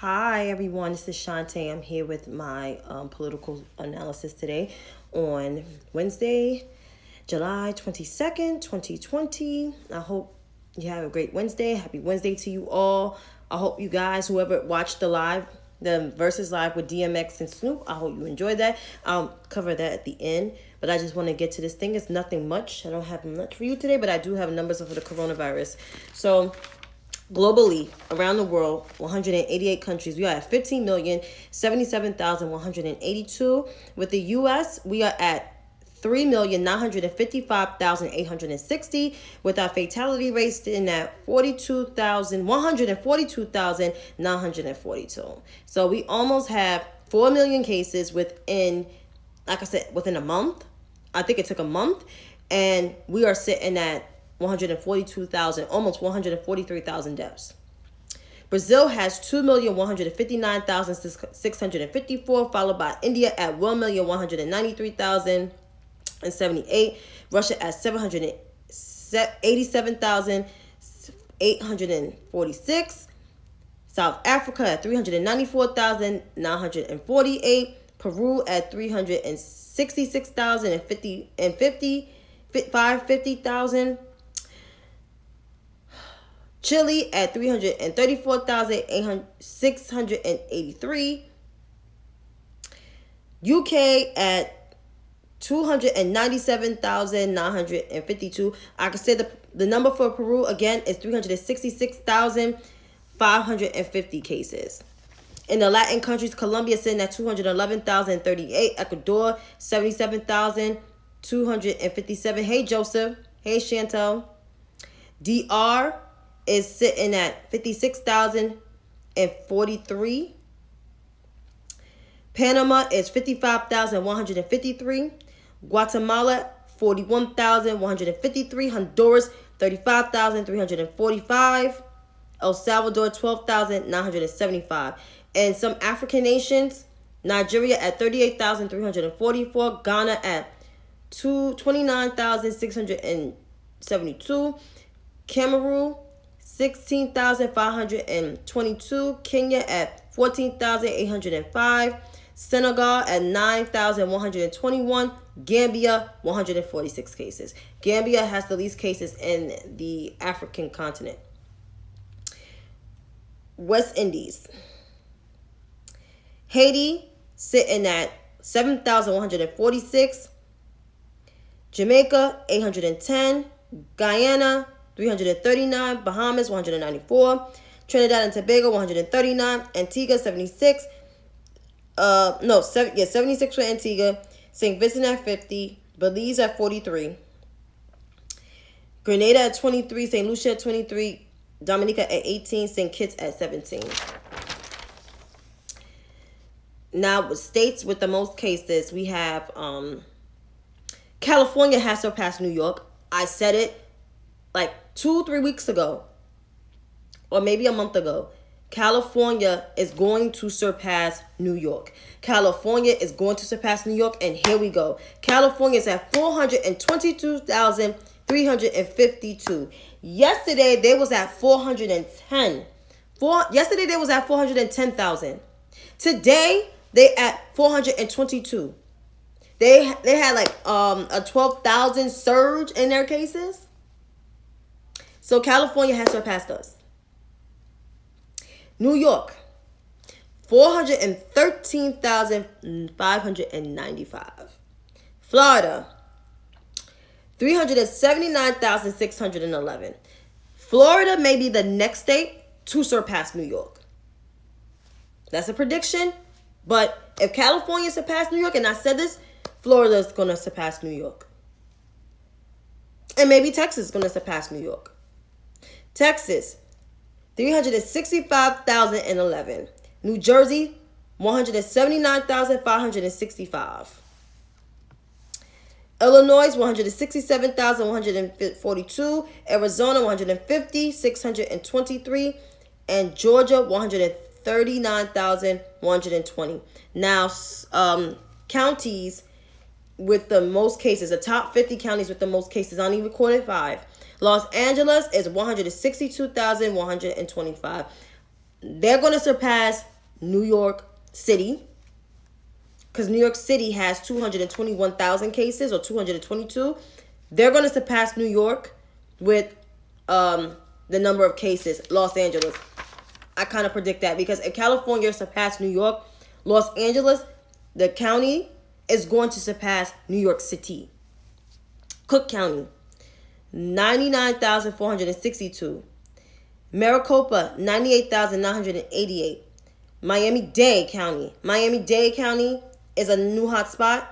Hi everyone, this is Shantae. I'm here with my political analysis today on Wednesday, July 22nd, 2020. I hope you have a great Wednesday. Happy Wednesday to you all. I hope you guys, whoever watched the Versus Live with DMX and Snoop, I hope you enjoyed that. I'll cover that at the end, but I just want to get to this thing. It's nothing much. I don't have much for you today, but I do have numbers for the coronavirus. So globally, around the world, 188 countries, we are at 15,077,182. With the U.S., we are at 3,955,860, with our fatality rate sitting at 142,942. So we almost have 4 million cases within, like I said, within a month. I think it took a month, and we are sitting at 142,000, almost 143,000 deaths. Brazil has 2,159,654, followed by India at 1,193,078, Russia at 787,846, South Africa at 394,948, Peru at 366,050,000. Chile at 334,683. UK at 297,952. I can say the number for Peru again is 366,550 cases. In the Latin countries, Colombia sitting at 211,038. Ecuador 77,257. Hey Joseph. Hey Chantel. DR is sitting at 56,043. Panama is 55,153. Guatemala 41,153. Honduras 35,345. El Salvador 12,975. And some African nations, Nigeria at 38,344. Ghana at 29,672. Cameroon 16,522. Kenya at 14,805. Senegal at 9,121. Gambia 146 cases. Gambia has the least cases in the African continent. West Indies. Haiti sitting at 7,146. Jamaica 810. Guyana 339, Bahamas 194, Trinidad and Tobago 139, Antigua 76, 76 for Antigua, St. Vincent at 50, Belize at 43, Grenada at 23, St. Lucia at 23, Dominica at 18, St. Kitts at 17. Now, with states with the most cases, we have California has surpassed New York. I said it like 2-3 weeks ago, or maybe a month ago. California is going to surpass New York. California is going to surpass New York, and here we go. California is at 422,352. Yesterday, they was at 410. Yesterday, they was at 410,000. Today, they at 422. They had like a 12,000 surge in their cases. So California has surpassed us. New York, 413,595. Florida, 379,611. Florida may be the next state to surpass New York. That's a prediction. But if California surpassed New York, and I said this, Florida is going to surpass New York. And maybe Texas is going to surpass New York. Texas, 365,011. New Jersey, 179,565. Illinois, 167,142. Arizona, 150,623. And Georgia, 139,120. Now, counties with the most cases, the top 50 counties with the most cases, I only recorded 5. Los Angeles is 162,125. They're going to surpass New York City, because New York City has 221,000 cases, or 222. They're going to surpass New York with the number of cases. Los Angeles. I kind of predict that, because if California surpassed New York, Los Angeles, the county, is going to surpass New York City. Cook County, 99,462. Maricopa, 98,988. Miami-Dade County. Miami-Dade County is a new hotspot,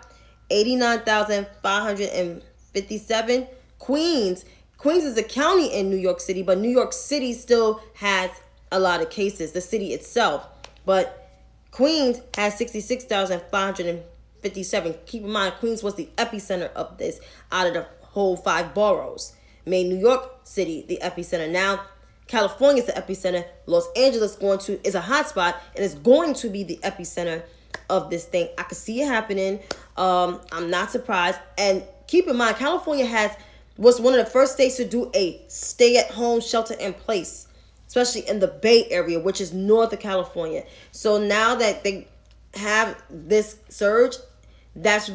89,557. Queens is a county in New York City, but New York City still has a lot of cases, the city itself. But Queens has 66,557. Keep in mind, Queens was the epicenter of this out of the whole 5 boroughs. Made New York City the epicenter. Now, California is the epicenter. Los Angeles is a hotspot, and it's going to be the epicenter of this thing. I can see it happening. I'm not surprised. And keep in mind, California was one of the first states to do a stay-at-home shelter-in-place, especially in the Bay Area, which is north of California. So now that they have this surge, that's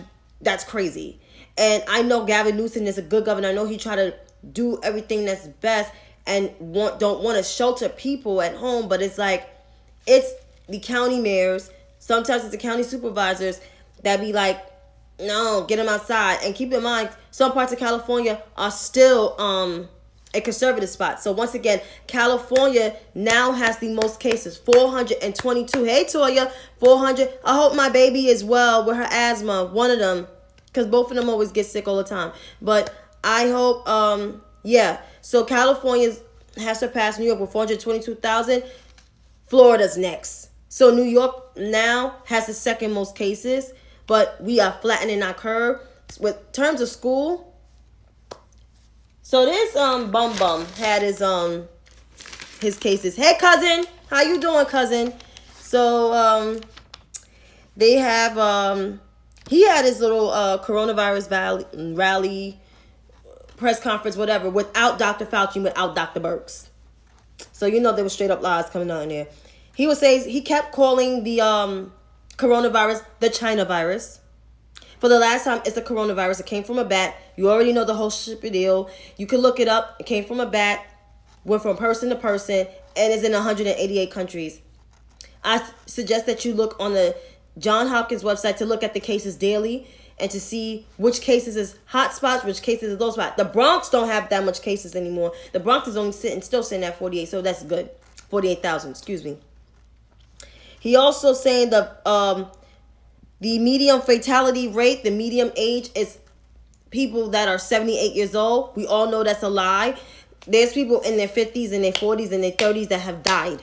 crazy. And I know Gavin Newsom is a good governor. I know he tried to do everything that's best and don't want to shelter people at home, but it's like, it's the county mayors, sometimes it's the county supervisors that be like, no, get them outside. And keep in mind, some parts of California are still a conservative spot. So once again, California now has the most cases, 422. Hey, Toya, 400. I hope my baby is well with her asthma, one of them, because both of them always get sick all the time. But I hope, yeah. So California has surpassed New York with 422,000. Florida's next. So New York now has the second most cases, but we are flattening our curve. With terms of school, so this Bum had his cases. Hey, cousin, how you doing, cousin? So they have he had his little coronavirus rally, press conference, whatever, without Dr. Fauci, without Dr. Birx. So you know there was straight up lies coming on there. He would say, he kept calling the coronavirus the China virus. For the last time, it's the coronavirus. It came from a bat. You already know the whole deal. You can look it up. It came from a bat, went from person to person, and is in 188 countries. I suggest that you look on the John Hopkins website to look at the cases daily and to see which cases is hot spots, which cases is low spots. The Bronx don't have that much cases anymore. The Bronx is only still sitting at 48, so that's good. 48,000, excuse me. He also saying the medium fatality rate, the medium age is people that are 78 years old. We all know that's a lie. There's people in their 50s and their 40s and their 30s that have died.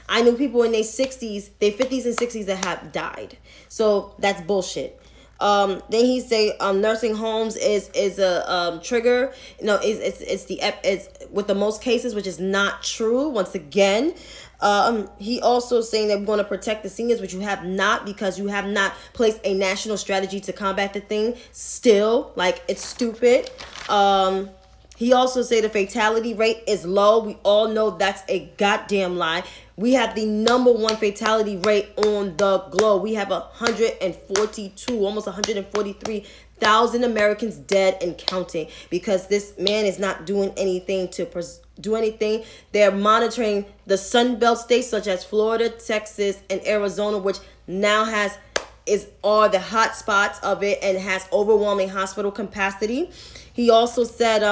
I knew people in their 60s, their 50s and 60s that have died. So that's bullshit. Then he say nursing homes is a trigger. No, it's with the most cases, which is not true. Once again, he also saying that we're going to protect the seniors, which you have not, because you have not placed a national strategy to combat the thing. Still, like, it's stupid. He also say the fatality rate is low. We all know that's a goddamn lie. We have the #1 fatality rate on the globe. We have 142, almost 143,000 Americans dead and counting, because this man is not doing anything to do anything. They're monitoring the Sun Belt states such as Florida, Texas, and Arizona, which now are the hot spots of it and has overwhelming hospital capacity. He also said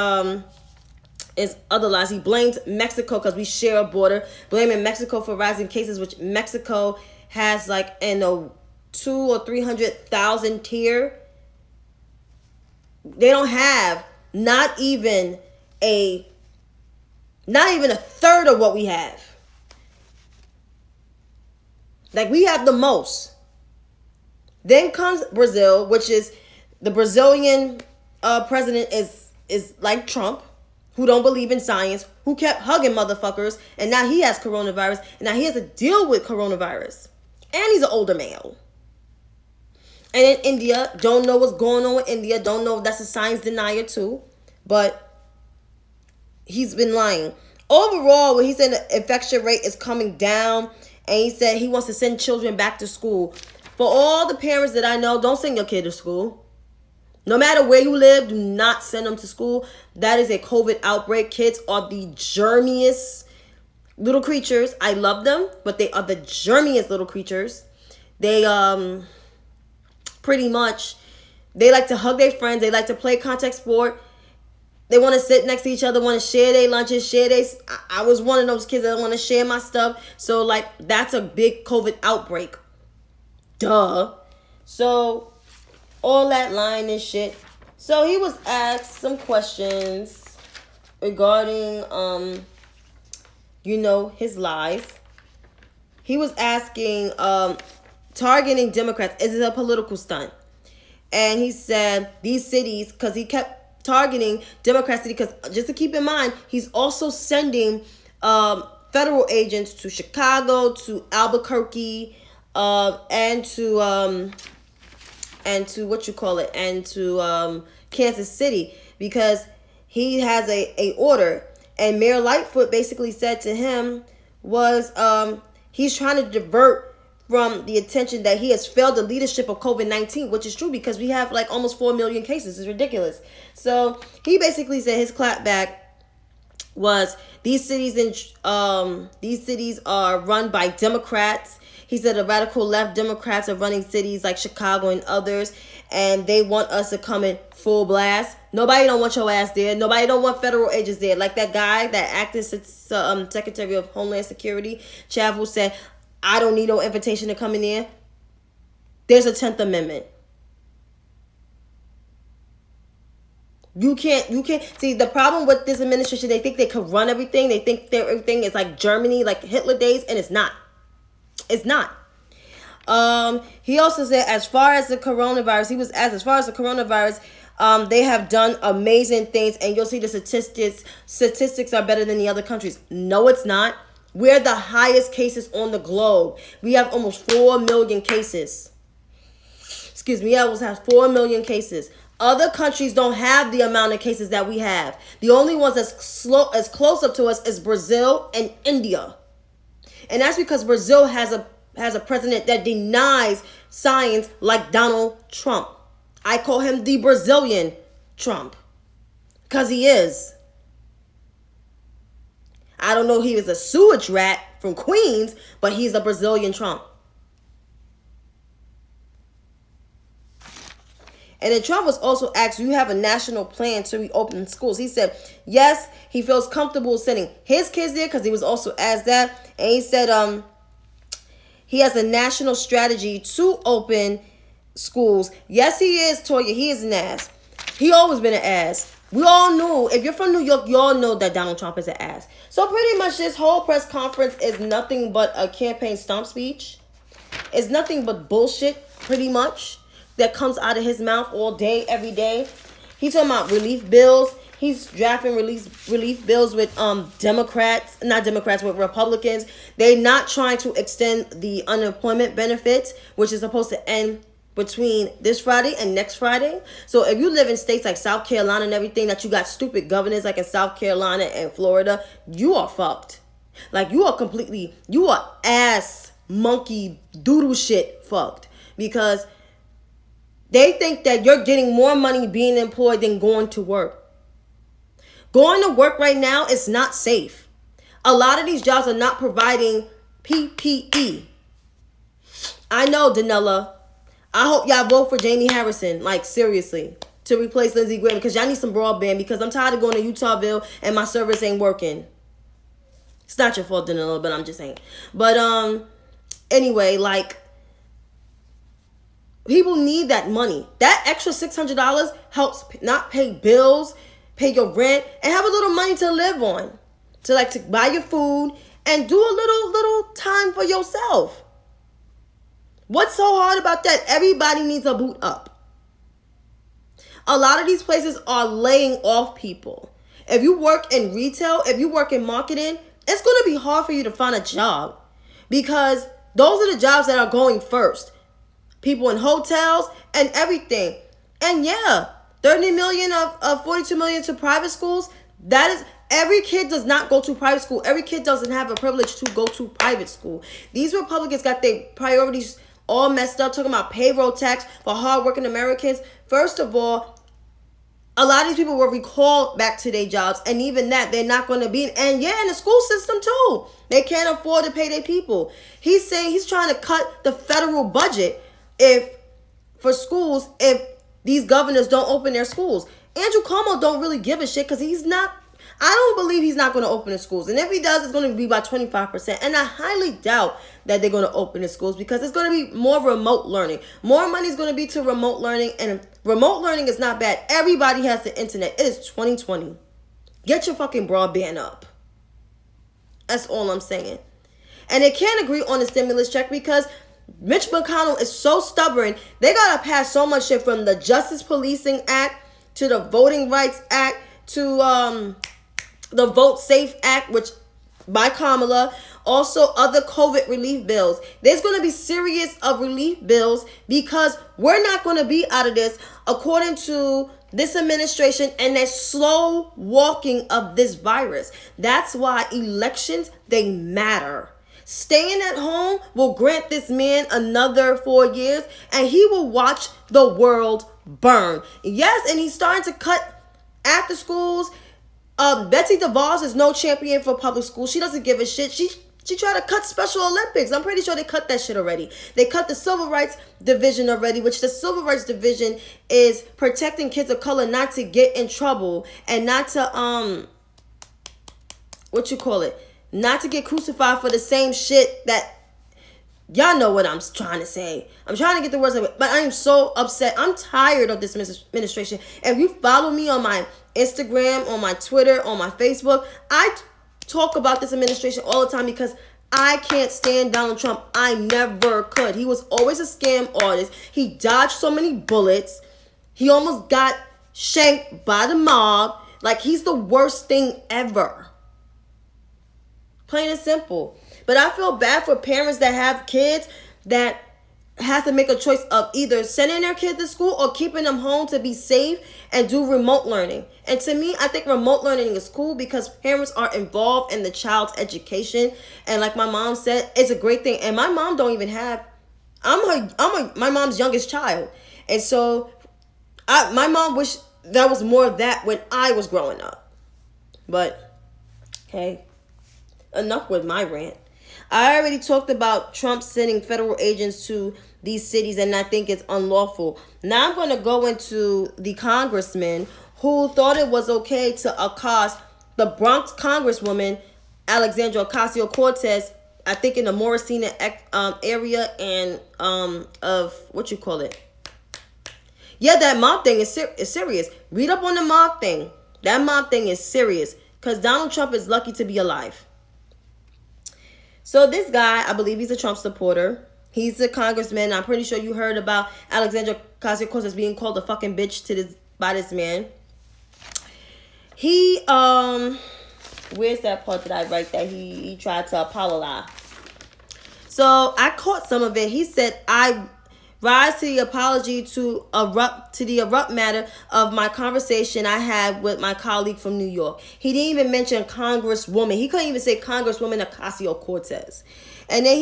is other lies. He blamed Mexico because we share a border, blaming Mexico for rising cases, which Mexico has like in a 200,000 or 300,000 tier. They don't have not even a third of what we have. Like, we have the most. Then comes Brazil, which is the Brazilian president is like Trump, who don't believe in science, who kept hugging motherfuckers, and now he has coronavirus, and now he has to deal with coronavirus. And he's an older male. And in India, don't know what's going on with India, don't know if that's a science denier too, but he's been lying. Overall, when he said the infection rate is coming down And he said he wants to send children back to school. For all the parents that I know, don't send your kid to school. No matter where you live, do not send them to school. That is a COVID outbreak. Kids are the germiest little creatures. I love them, but they are the germiest little creatures. They pretty much, they like to hug their friends. They like to play contact sport. They want to sit next to each other, want to share their lunches, share their... I was one of those kids that want to share my stuff. So, like, that's a big COVID outbreak. Duh. So, all that lying and shit. So, he was asked some questions regarding, his lies. He was asking, targeting Democrats, is it a political stunt? And he said these cities, because he kept targeting Democrats, because just to keep in mind, he's also sending federal agents to Chicago, to Albuquerque, and to Kansas City, because he has a order. And Mayor Lightfoot basically said to him was he's trying to divert from the attention that he has failed the leadership of COVID-19, which is true because we have like almost 4 million cases. It's ridiculous. So he basically said his clapback was these cities are run by Democrats. He said the radical left Democrats are running cities like Chicago and others, and they want us to come in full blast. Nobody don't want your ass there. Nobody don't want federal agents there. Like that guy, that acting Secretary of Homeland Security, Chavez, said, I don't need no invitation to come in there. There's a 10th Amendment. You can't see the problem with this administration. They think they could run everything. They think that everything is like Germany, like Hitler days, and it's not. It's not. He also said, as far as the coronavirus, he was asked, as far as the coronavirus, they have done amazing things, and you'll see the statistics. Statistics are better than the other countries. No, it's not. We're the highest cases on the globe. We have almost 4 million cases. Excuse me, we almost have 4 million cases. Other countries don't have the amount of cases that we have. The only ones as close up to us is Brazil and India. And that's because Brazil has a president that denies science like Donald Trump. I call him the Brazilian Trump. Because he is. I don't know if he was a sewage rat from Queens, but he's a Brazilian Trump. And then Trump was also asked, do you have a national plan to reopen schools? He said, yes, he feels comfortable sending his kids there because he was also asked that. And he said he has a national strategy to open schools. Yes, he is, Toya. He is an ass. He always been an ass. We all knew, if you're from New York, you all know that Donald Trump is an ass. So pretty much this whole press conference is nothing but a campaign stump speech. It's nothing but bullshit, pretty much, that comes out of his mouth all day, every day. He's talking about relief bills. He's drafting relief bills with with Republicans. They're not trying to extend the unemployment benefits, which is supposed to end between this Friday and next Friday. So if you live in states like South Carolina and everything, that you got stupid governors like in South Carolina and Florida, you are fucked. Like you are ass monkey doodle shit fucked, because they think that you're getting more money being employed than going to work. Going to work right now is not safe. A lot of these jobs are not providing PPE. I know, Danella. I hope y'all vote for Jamie Harrison, like seriously, to replace Lindsey Graham, because y'all need some broadband, because I'm tired of going to Utahville and my service ain't working. It's not your fault, Danilo, but I'm just saying. But anyway, like, people need that money. That extra $600 helps not pay bills, pay your rent, and have a little money to live on, to buy your food and do a little time for yourself. What's so hard about that? Everybody needs a boot up. A lot of these places are laying off people. If you work in retail, if you work in marketing, it's going to be hard for you to find a job, because those are the jobs that are going first. People in hotels and everything. And yeah, 30 million of 42 million to private schools. That is, Every kid does not go to private school. Every kid doesn't have a privilege to go to private school. These Republicans got their priorities all messed up, talking about payroll tax for hardworking Americans. First of all, a lot of these people were recalled back to their jobs, and even that, they're not going to be. And yeah, in the school system too. They can't afford to pay their people. He's saying he's trying to cut the federal budget for schools if these governors don't open their schools. Andrew Cuomo don't really give a shit because I don't believe he's not going to open the schools. And if he does, it's going to be by 25%. And I highly doubt that they're going to open the schools because it's going to be more remote learning. More money is going to be to remote learning. And remote learning is not bad. Everybody has the internet. It is 2020. Get your fucking broadband up. That's all I'm saying. And they can't agree on the stimulus check because Mitch McConnell is so stubborn. They got to pass so much shit, from the Justice Policing Act to the Voting Rights Act to the Vote Safe Act, which by Kamala, also other COVID relief bills. There's going to be serious of relief bills because we're not going to be out of this, according to this administration, and their slow walking of this virus. That's why elections, they matter. Staying at home will grant this man another 4 years, and he will watch the world burn. Yes, and he's starting to cut after schools. Betsy DeVos is no champion for public school. She doesn't give a shit. She tried to cut Special Olympics. I'm pretty sure they cut that shit already. They cut the Civil Rights Division already, which the Civil Rights Division is protecting kids of color not to get in trouble and not to not to get crucified for the same shit that y'all know what I'm trying to say. I'm trying to get the words of it, but I am so upset. I'm tired of this administration. If you follow me on my Instagram, on my Twitter, on my Facebook, I talk about this administration all the time because I can't stand Donald Trump. I never could. He was always a scam artist. He dodged so many bullets. He almost got shanked by the mob. Like, he's the worst thing ever. Plain and simple. But I feel bad for parents that have kids that have to make a choice of either sending their kid to school or keeping them home to be safe and do remote learning. And to me, I think remote learning is cool because parents are involved in the child's education. And like my mom said, it's a great thing. And my mom don't even have, my mom's youngest child. And so my mom wished there was more of that when I was growing up. But hey, enough with my rant. I already talked about Trump sending federal agents to these cities, and I think it's unlawful. Now I'm going to go into the congressman who thought it was okay to accost the Bronx congresswoman, Alexandria Ocasio-Cortez, I think in the Morrisina area and of, Yeah, that mob thing is serious. Read up on the mob thing. That mob thing is serious because Donald Trump is lucky to be alive. So this guy, I believe he's a Trump supporter. He's a congressman. I'm pretty sure you heard about Alexandria Ocasio-Cortez being called a fucking bitch by this man. He, where's that part that I write that he tried to apologize? So I caught some of it. He said, I rise to the apology to the abrupt matter of my conversation I had with my colleague from New York. He didn't even mention Congresswoman. He couldn't even say Congresswoman Ocasio-Cortez. And then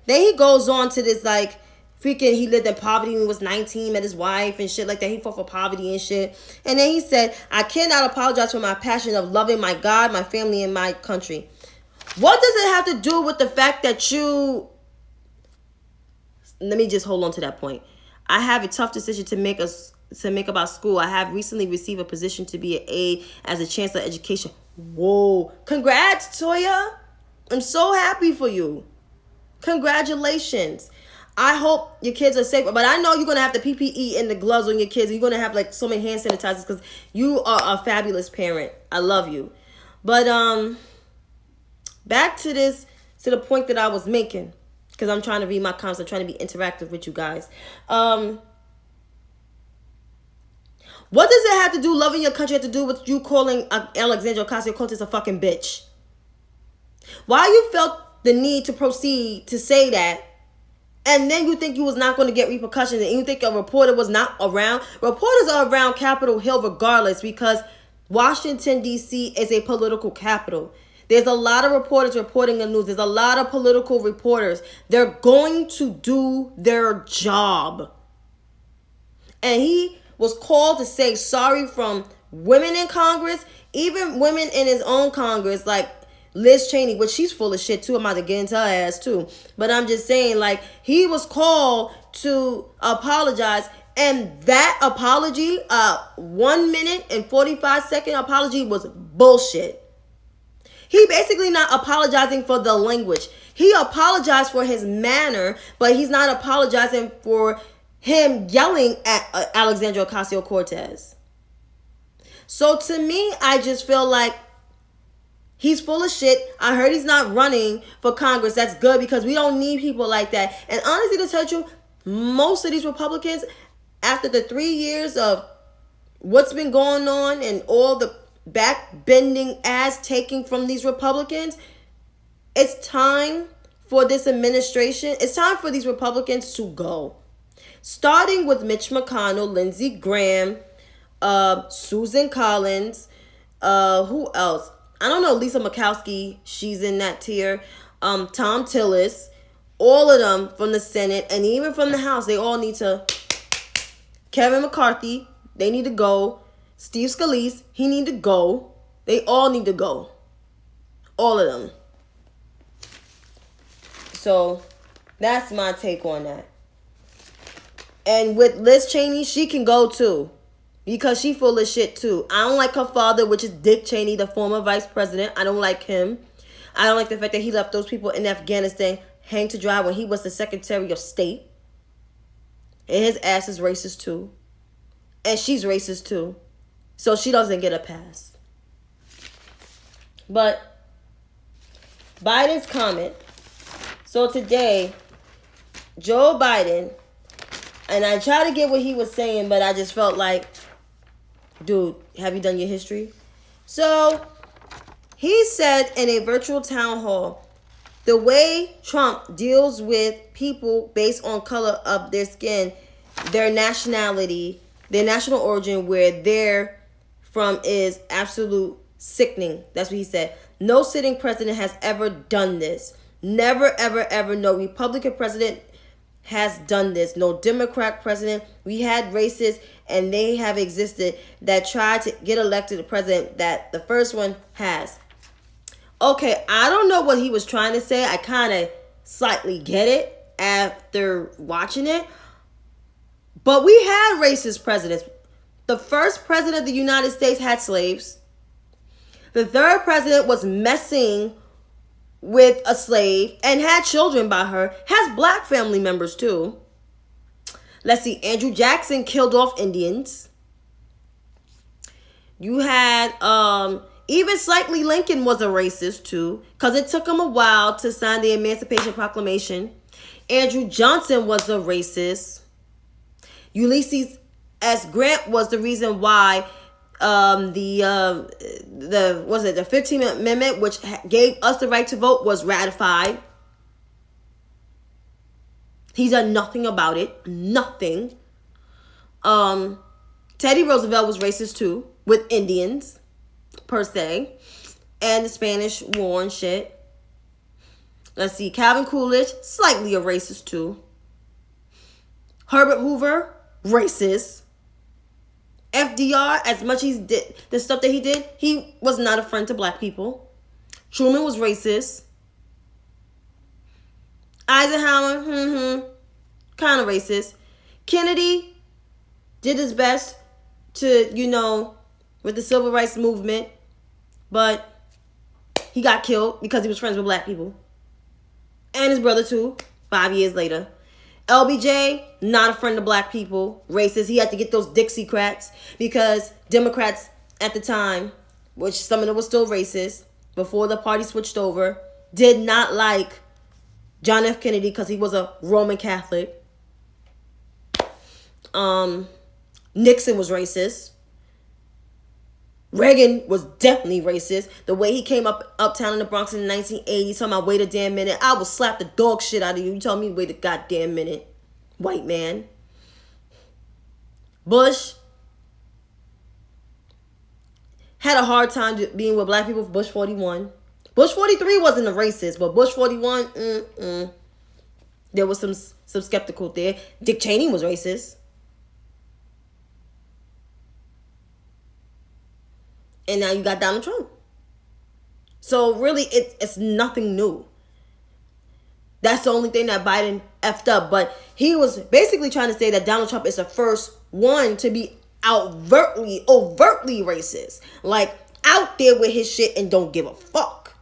he goes on to this like freaking he lived in poverty when he was 19, met his wife and shit like that. He fought for poverty and shit. And then he said, I cannot apologize for my passion of loving my God, my family, and my country. What does it have to do with the fact that you... Let me just hold on to that point. I have a tough decision to make about school. I have recently received a position to be an aide as a chancellor of education. Whoa. Congrats, Toya. I'm so happy for you. Congratulations. I hope your kids are safe. But I know you're going to have the PPE and the gloves on your kids. You're going to have like so many hand sanitizers because you are a fabulous parent. I love you. But back to the point that I was making. Because I'm trying to read my comments. I'm trying to be interactive with you guys. What does it have to do, loving your country, have to do with you calling Alexandria Ocasio-Cortez a fucking bitch? Why you felt the need to proceed to say that, and then you think you was not going to get repercussions, and you think a reporter was not around? Reporters are around Capitol Hill regardless because Washington, D.C. is a political capital. There's a lot of reporters reporting the news. There's a lot of political reporters. They're going to do their job. And he was called to say sorry from women in Congress, even women in his own Congress, like Liz Cheney, which she's full of shit too. I'm about to get into her ass too. But I'm just saying, like, he was called to apologize. And that apology, 1 minute and 45-second apology was bullshit. He basically not apologizing for the language. He apologized for his manner, but he's not apologizing for him yelling at Alexandria Ocasio-Cortez. So to me, I just feel like he's full of shit. I heard he's not running for Congress. That's good because we don't need people like that. And honestly, to tell you, most of these Republicans, after the 3 years of what's been going on and all the back-bending ass taking from these Republicans, it's time for this administration. It's time for these Republicans to go. Starting with Mitch McConnell, Lindsey Graham, Susan Collins, who else? I don't know, Lisa Murkowski, she's in that tier. Tom Tillis, all of them from the Senate and even from the House, they all need to. Kevin McCarthy, they need to go. Steve Scalise, he need to go. They all need to go. All of them. So that's my take on that. And with Liz Cheney, she can go too. Because she full of shit too. I don't like her father, which is Dick Cheney, the former vice president. I don't like him. I don't like the fact that he left those people in Afghanistan hang to dry when he was the Secretary of State. And his ass is racist too. And she's racist too. So she doesn't get a pass. But Biden's comment. So today, Joe Biden, and I tried to get what he was saying, but I just felt like, dude, have you done your history? So he said in a virtual town hall, the way Trump deals with people based on color of their skin, their nationality, their national origin, where they're from is absolute sickening. That's what he said. No sitting president has ever done this. Never, ever, ever. No Republican president has done this. No Democrat president. We had racists and they have existed that tried to get elected the president that the first one has. Okay, I don't know what he was trying to say. I kind of slightly get it after watching it. But we had racist presidents. The first president of the United States had slaves. The third president was messing with a slave and had children by her. Has black family members too. Let's see. Andrew Jackson killed off Indians. You had even slightly Lincoln was a racist too, because it took him a while to sign the Emancipation Proclamation. Andrew Johnson was a racist. Ulysses S. Grant was the reason why the 15th Amendment, which gave us the right to vote, was ratified. He's done nothing about it. Nothing. Teddy Roosevelt was racist too, with Indians, per se, and the Spanish War and shit. Let's see. Calvin Coolidge, slightly a racist too. Herbert Hoover, racist. FDR, as much as he did the stuff that he did, he was not a friend to black people. Truman was racist. Eisenhower, kind of racist. Kennedy did his best to, with the civil rights movement, but he got killed because he was friends with black people. And his brother too, 5 years later. LBJ, not a friend of black people, racist. He had to get those Dixiecrats because Democrats at the time, which some of them were still racist, before the party switched over, did not like John F. Kennedy because he was a Roman Catholic. Nixon was racist. Reagan was definitely racist. The way he came uptown in the Bronx in the 1980s, talking about wait a damn minute, I will slap the dog shit out of you. You tell me wait a goddamn minute, white man. Bush, had a hard time being with black people for Bush 41. Bush 43 wasn't a racist, but Bush 41, there was some skeptical there. Dick Cheney was racist. And now you got Donald Trump. So really, it's nothing new. That's the only thing that Biden effed up. But he was basically trying to say that Donald Trump is the first one to be overtly racist. Like, out there with his shit and don't give a fuck.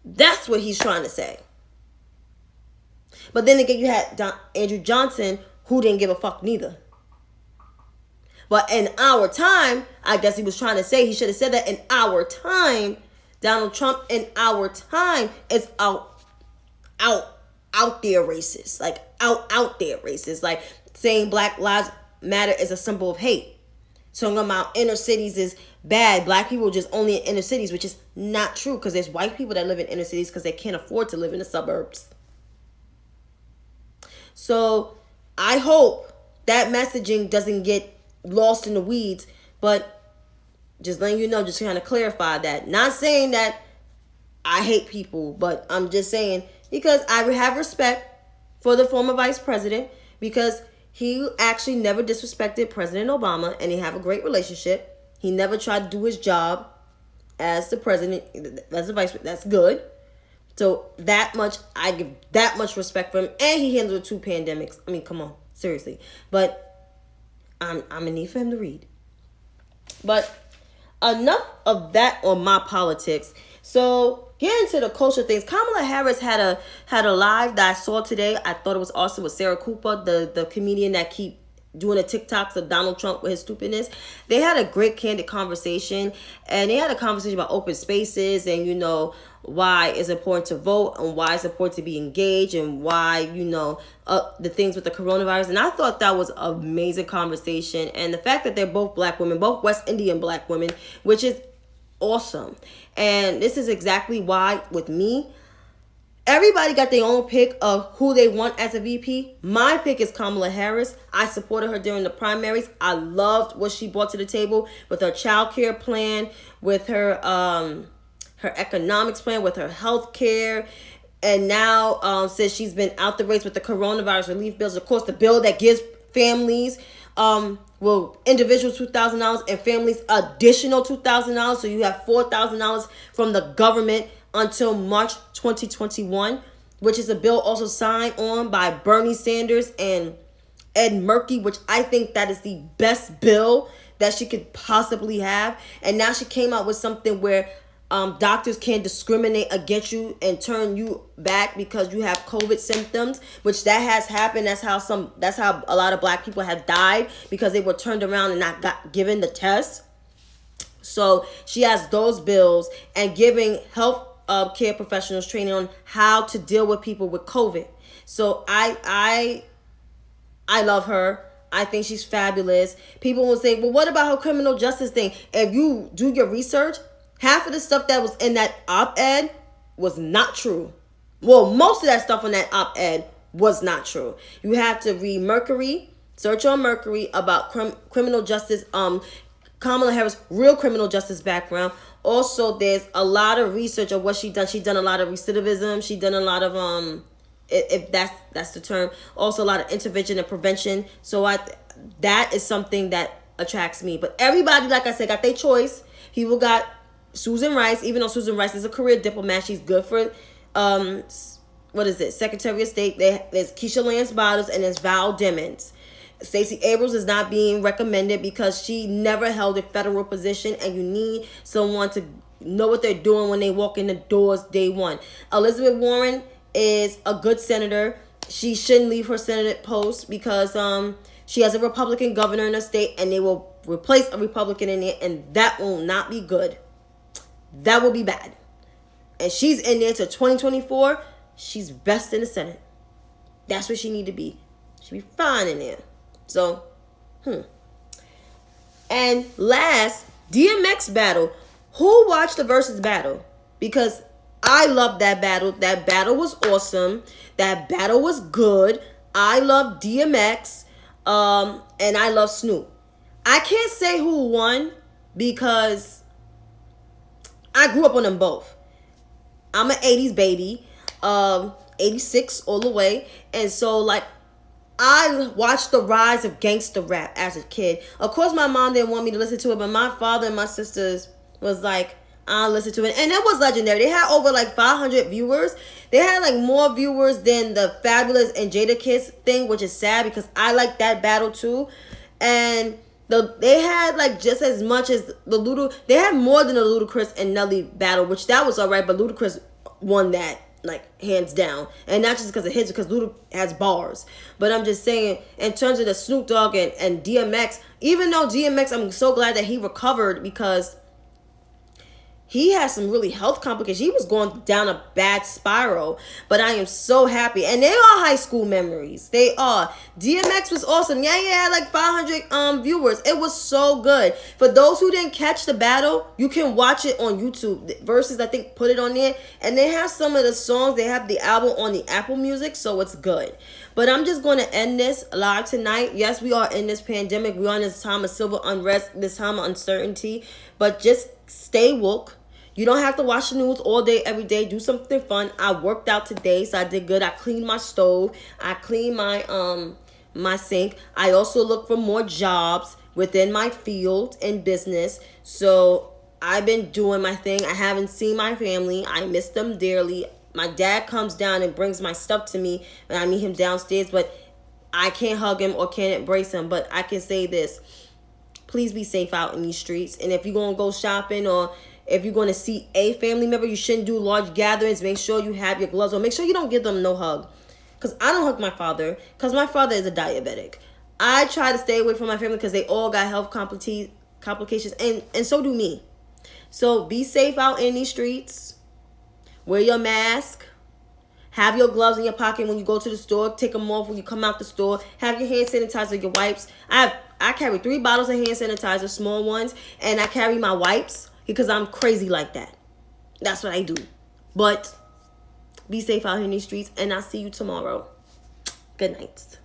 That's what he's trying to say. But then again, you had Andrew Johnson, who didn't give a fuck neither. But in our time, I guess he was trying to say, he should have said that in our time, Donald Trump in our time is out there racist. Like, out there racist. Like, saying Black Lives Matter is a symbol of hate. Talking about inner cities is bad. Black people just only in inner cities, which is not true, because there's white people that live in inner cities because they can't afford to live in the suburbs. So I hope that messaging doesn't get lost in the weeds, but just letting you know, just trying to clarify that. Not saying that I hate people, but I'm just saying, because I have respect for the former vice president, because he actually never disrespected President Obama, and they have a great relationship. He never tried to do his job as the president, as the vice president. That's good. So that much, I give that much respect for him. And he handled 2 pandemics. I mean, come on, seriously. But I'm gonna need for him to read. But enough of that on my politics. So getting into the culture things, Kamala Harris had a live that I saw today. I thought it was awesome with Sarah Cooper, the comedian that keep doing the TikToks of Donald Trump with his stupidness. They had a great candid conversation, and they had a conversation about open spaces and, you know, why it's important to vote and why it's important to be engaged and why, you know, the things with the coronavirus. And I thought that was an amazing conversation. And the fact that they're both black women, both West Indian black women, which is awesome. And this is exactly why with me, everybody got their own pick of who they want as a VP. My pick is Kamala Harris. I supported her during the primaries. I loved what she brought to the table with her child care plan, with her economics plan, with her health care. And now, since she's been out the race with the coronavirus relief bills, of course, the bill that gives families, individuals $2,000 and families additional $2,000. So you have $4,000 from the government until March 2021, which is a bill also signed on by Bernie Sanders and Ed Murkey, which I think that is the best bill that she could possibly have. And now she came out with something where doctors can't discriminate against you and turn you back because you have COVID symptoms, which that has happened. That's how a lot of black people have died, because they were turned around and not got given the test. So she has those bills, and giving health care professionals training on how to deal with people with COVID. So I love her. I think she's fabulous. People will say, well, what about her criminal justice thing? If you do your research, half of the stuff that was in that op-ed was not true. Well, most of that stuff on that op-ed was not true. You have to read Mercury, search on Mercury about criminal justice, Kamala Harris' real criminal justice background. Also, there's a lot of research of what she done. She done a lot of recidivism. She done a lot of, if that's the term, also a lot of intervention and prevention. So that is something that attracts me. But everybody, like I said, got their choice. People got Susan Rice, even though Susan Rice is a career diplomat, she's good for, Secretary of State. There's Keisha Lance Bottoms and there's Val Demings. Stacey Abrams is not being recommended because she never held a federal position, and you need someone to know what they're doing when they walk in the doors day one. Elizabeth Warren is a good senator. She shouldn't leave her Senate post because she has a Republican governor in her state, and they will replace a Republican in there, and that will not be good. That will be bad. And she's in there to 2024. She's best in the Senate. That's where she need to be. She'll be fine in there. So, And last, DMX battle. Who watched the Versus battle? Because I love that battle. That battle was awesome. That battle was good. I love DMX. And I love Snoop. I can't say who won, because I grew up on them both. I'm an 80s baby, 86 all the way. And so, like, I watched the rise of gangster rap as a kid. Of course, my mom didn't want me to listen to it, but my father and my sisters was like, I'll listen to it. And it was legendary. They had over like 500 viewers. They had like more viewers than the Fabulous and Jadakiss thing, which is sad because I like that battle too. And they had like just as much as they had more than the Ludacris and Nelly battle, which that was alright, but Ludacris won that like hands down, and not just because of hits, because Luda has bars. But I'm just saying, in terms of the Snoop Dogg and DMX, even though DMX, I'm so glad that he recovered, because he had some really health complications. He was going down a bad spiral. But I am so happy. And they are high school memories. They are. DMX was awesome. Yeah, he had like 500 viewers. It was so good. For those who didn't catch the battle, you can watch it on YouTube. Versus, I think, put it on there. And they have some of the songs. They have the album on the Apple Music. So it's good. But I'm just going to end this live tonight. Yes, we are in this pandemic. We are in this time of civil unrest. This time of uncertainty. But just stay woke. You don't have to watch the news all day, every day. Do something fun. I worked out today, so I did good. I cleaned my stove. I cleaned my my sink. I also look for more jobs within my field and business. So I've been doing my thing. I haven't seen my family. I miss them dearly. My dad comes down and brings my stuff to me when I meet him downstairs, but I can't hug him or can't embrace him. But I can say this. Please be safe out in these streets. And if you're going to go shopping, or if you're going to see a family member, you shouldn't do large gatherings. Make sure you have your gloves on. Make sure you don't give them no hug. Because I don't hug my father, because my father is a diabetic. I try to stay away from my family because they all got health complications, and so do me. So be safe out in these streets. Wear your mask. Have your gloves in your pocket when you go to the store. Take them off when you come out the store. Have your hand sanitizer, your wipes. I carry 3 bottles of hand sanitizer, small ones, and I carry my wipes because I'm crazy like that. That's what I do. But be safe out here in these streets, and I'll see you tomorrow. Good night.